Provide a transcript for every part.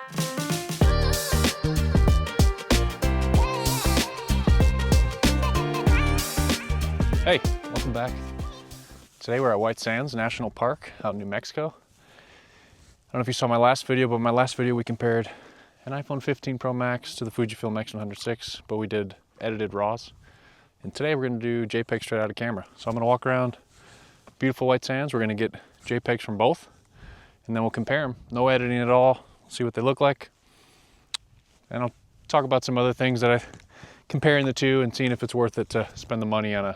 Hey, welcome back. Today we're at White Sands National Park out in New Mexico. I don't know if you saw my last video, but my last video we compared an iPhone 15 Pro Max to the Fujifilm X100VI, but we did edited RAWs. And today we're gonna do JPEG straight out of camera. So I'm gonna walk around beautiful White Sands. We're gonna get JPEGs from both, and then we'll compare them. No editing at all, see what they look like. And I'll talk about some other things that comparing the two and seeing if it's worth it to spend the money on a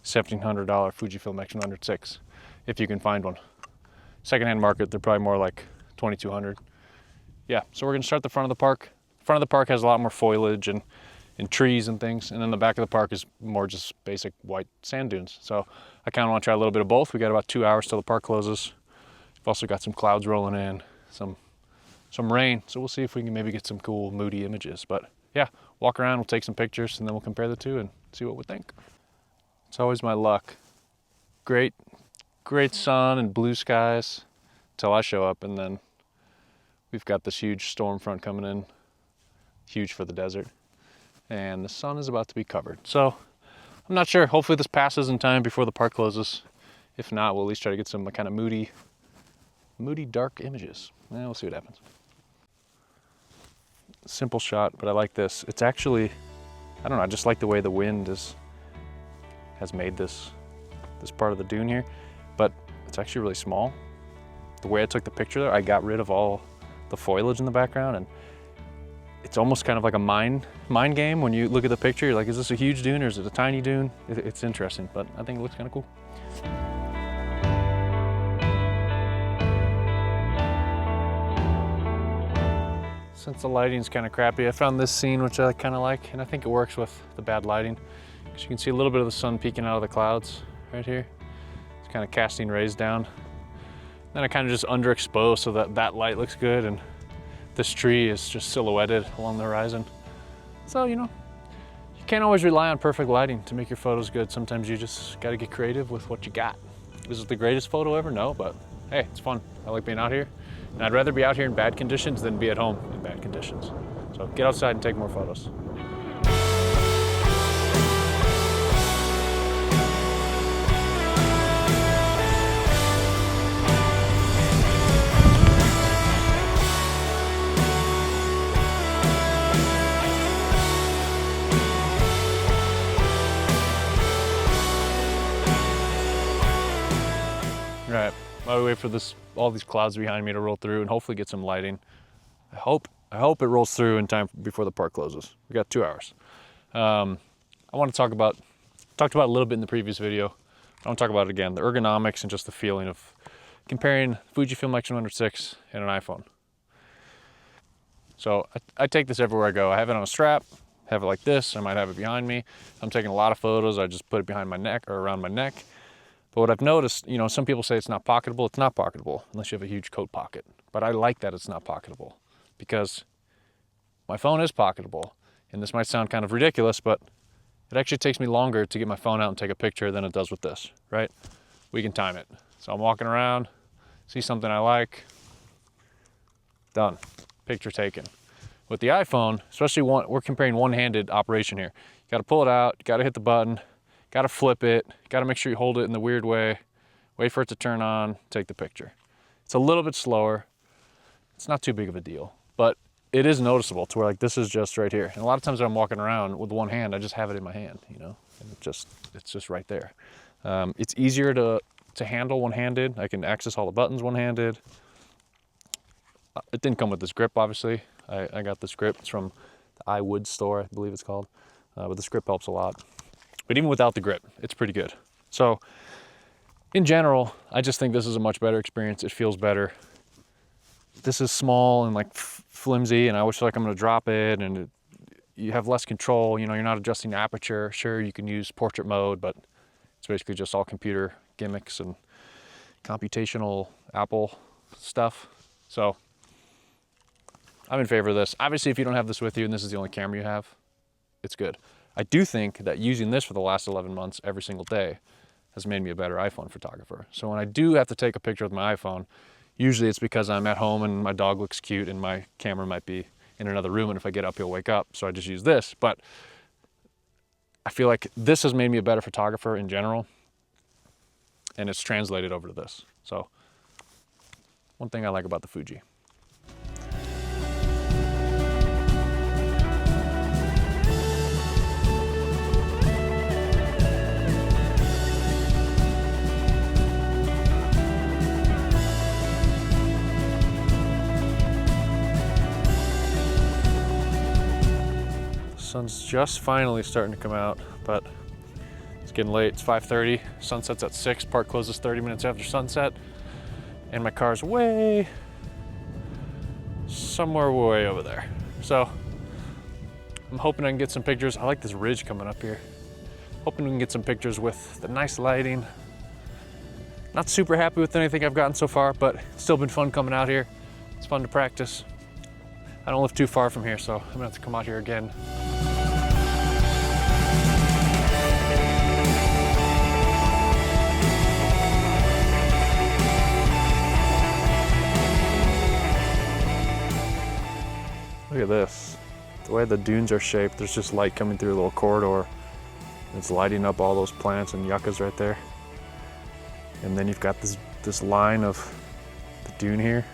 $1,700 Fujifilm X100VI, if you can find one. Secondhand market, they're probably more like $2,200. Yeah, so we're gonna start the front of the park. The front of the park has a lot more foliage and trees and things, and then the back of the park is more just basic white sand dunes. So I kind of want to try a little bit of both. We got about 2 hours till the park closes. We've also got some clouds rolling in, some rain, so we'll see if we can maybe get some cool moody images. But yeah, walk around, we'll take some pictures, and then we'll compare the two and see what we think. It's always my luck. Great sun and blue skies till I show up, and then we've got this huge storm front coming in, huge for the desert, and the sun is about to be covered. So I'm not sure. Hopefully this passes in time before the park closes. If not, we'll at least try to get some kind of moody dark images. We'll see what happens. Simple shot, but I like this. It's actually, I don't know, I just like the way the wind has made this part of the dune here, but it's actually really small. The way I took the picture there, I got rid of all the foliage in the background, and it's almost kind of like a mind game. When you look at the picture, you're like, is this a huge dune or is it a tiny dune? It's interesting, but I think it looks kind of cool. Since the lighting's kind of crappy, I found this scene, which I kind of like, and I think it works with the bad lighting, because you can see a little bit of the sun peeking out of the clouds right here. It's kind of casting rays down. Then I kind of just underexpose so that light looks good, and this tree is just silhouetted along the horizon. So, you know, you can't always rely on perfect lighting to make your photos good. Sometimes you just got to get creative with what you got. Is it the greatest photo ever? No, but hey, it's fun. I like being out here, and I'd rather be out here in bad conditions than be at home in bad conditions. So get outside and take more photos. Right, while we wait for all these clouds behind me to roll through and hopefully get some lighting. I hope it rolls through in time before the park closes. We got 2 hours. I want to talked about it a little bit in the previous video. I want to talk about it again, the ergonomics and just the feeling of comparing Fujifilm X100VI and an iPhone. So I take this everywhere I go. I have it on a strap, have it like this. I might have it behind me. I'm taking a lot of photos. I just put it behind my neck or around my neck. But what I've noticed, you know, some people say it's not pocketable. It's not pocketable unless you have a huge coat pocket. But I like that it's not pocketable, because my phone is pocketable. And this might sound kind of ridiculous, but it actually takes me longer to get my phone out and take a picture than it does with this, right? We can time it. So I'm walking around, see something I like, done, picture taken. With the iPhone, especially we're comparing one-handed operation here. You gotta pull it out, you gotta hit the button, got to flip it, got to make sure you hold it in the weird way, wait for it to turn on, take the picture. It's a little bit slower. It's not too big of a deal, but it is noticeable to where like this is just right here. And a lot of times when I'm walking around with one hand, I just have it in my hand, you know, and it's just right there. It's easier to handle one-handed. I can access all the buttons one-handed. It didn't come with this grip, obviously. I got this grip. It's from the iWood store, I believe it's called, but this grip helps a lot. But even without the grip, it's pretty good. So in general, I just think this is a much better experience. It feels better. This is small and like flimsy, and I always feel like I'm gonna drop it, and you have less control. You know, you're not adjusting the aperture. Sure, you can use portrait mode, but it's basically just all computer gimmicks and computational Apple stuff. So I'm in favor of this. Obviously, if you don't have this with you and this is the only camera you have, it's good. I do think that using this for the last 11 months every single day has made me a better iPhone photographer. So when I do have to take a picture with my iPhone, Usually it's because I'm at home and my dog looks cute and my camera might be in another room, and if I get up, he'll wake up, so I just use this. But I feel like this has made me a better photographer in general, and it's translated over to this. So one thing I like about the Fuji. Sun's just finally starting to come out, but it's getting late. It's 5:30. Sunset's at 6. Park closes 30 minutes after sunset, and my car's somewhere way over there. So I'm hoping I can get some pictures. I like this ridge coming up here. Hoping we can get some pictures with the nice lighting. Not super happy with anything I've gotten so far, but it's still been fun coming out here. It's fun to practice. I don't live too far from here, so I'm gonna have to come out here again. Look at this. The way the dunes are shaped, there's just light coming through a little corridor. It's lighting up all those plants and yuccas right there. And then you've got this line of the dune here.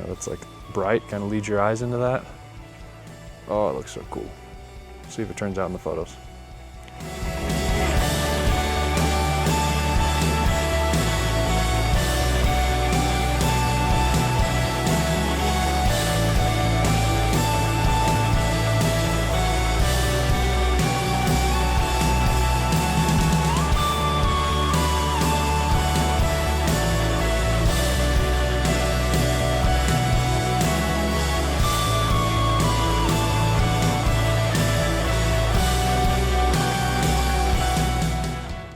That's like bright, kind of leads your eyes into that. Oh, it looks so cool. See if it turns out in the photos.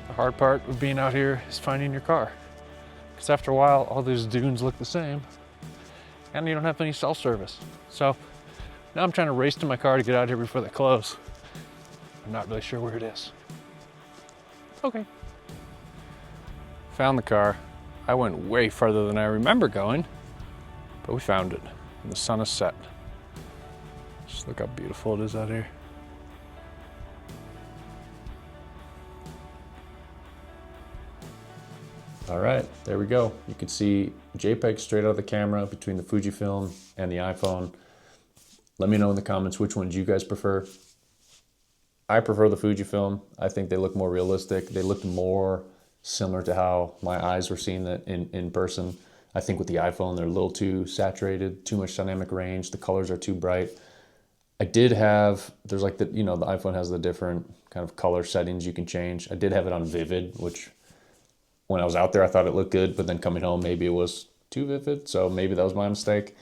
The hard part of being out here is finding your car. Because after a while, all these dunes look the same and you don't have any cell service. So now I'm trying to race to my car to get out here before they close. I'm not really sure where it is. Okay. Found the car. I went way further than I remember going, but we found it and the sun is set. Just look how beautiful it is out here. All right, there we go. You can see JPEG straight out of the camera between the Fujifilm and the iPhone. Let me know in the comments which ones you guys prefer. I prefer the Fujifilm. I think they look more realistic. They look more similar to how my eyes were seeing it in person. I think with the iPhone, they're a little too saturated, too much dynamic range. The colors are too bright. I did have, there's like the iPhone has the different kind of color settings you can change. I did have it on vivid, which when I was out there, I thought it looked good, but then coming home, maybe it was too vivid. So maybe that was my mistake.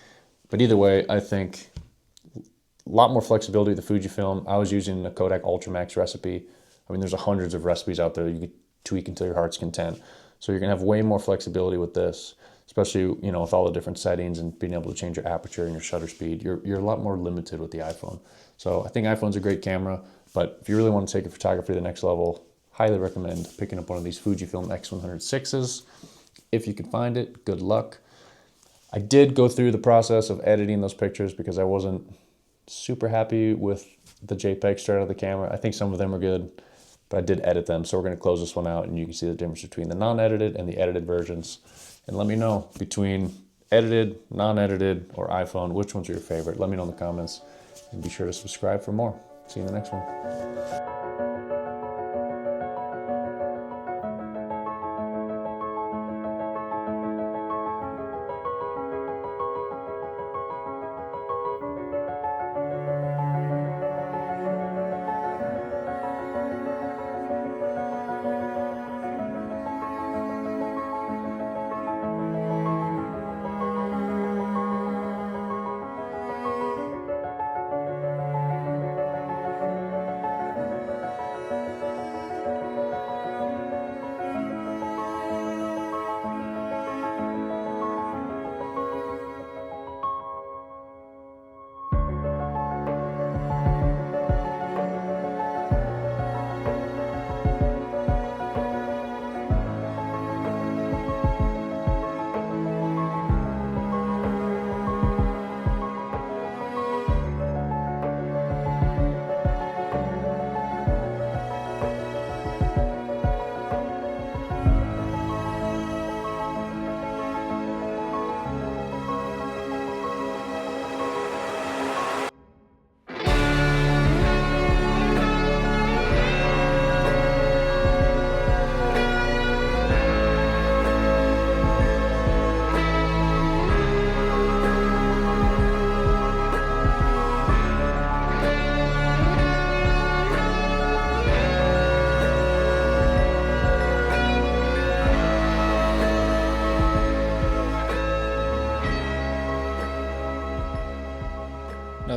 But either way, I think a lot more flexibility with the Fujifilm. I was using the Kodak Ultramax recipe. I mean, there's hundreds of recipes out there you could tweak until your heart's content. So you're gonna have way more flexibility with this, especially, with all the different settings and being able to change your aperture and your shutter speed. You're a lot more limited with the iPhone. So I think iPhone's a great camera, but if you really want to take your photography to the next level, highly recommend picking up one of these Fujifilm X100VIs. If you can find it, good luck. I did go through the process of editing those pictures because I wasn't super happy with the JPEG straight out of the camera. I think some of them are good, but I did edit them. So we're gonna close this one out and you can see the difference between the non-edited and the edited versions. And let me know between edited, non-edited, or iPhone, which ones are your favorite? Let me know in the comments and be sure to subscribe for more. See you in the next one.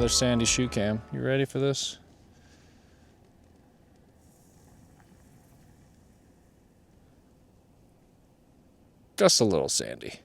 another sandy shoe cam. You ready for this? Just a little sandy.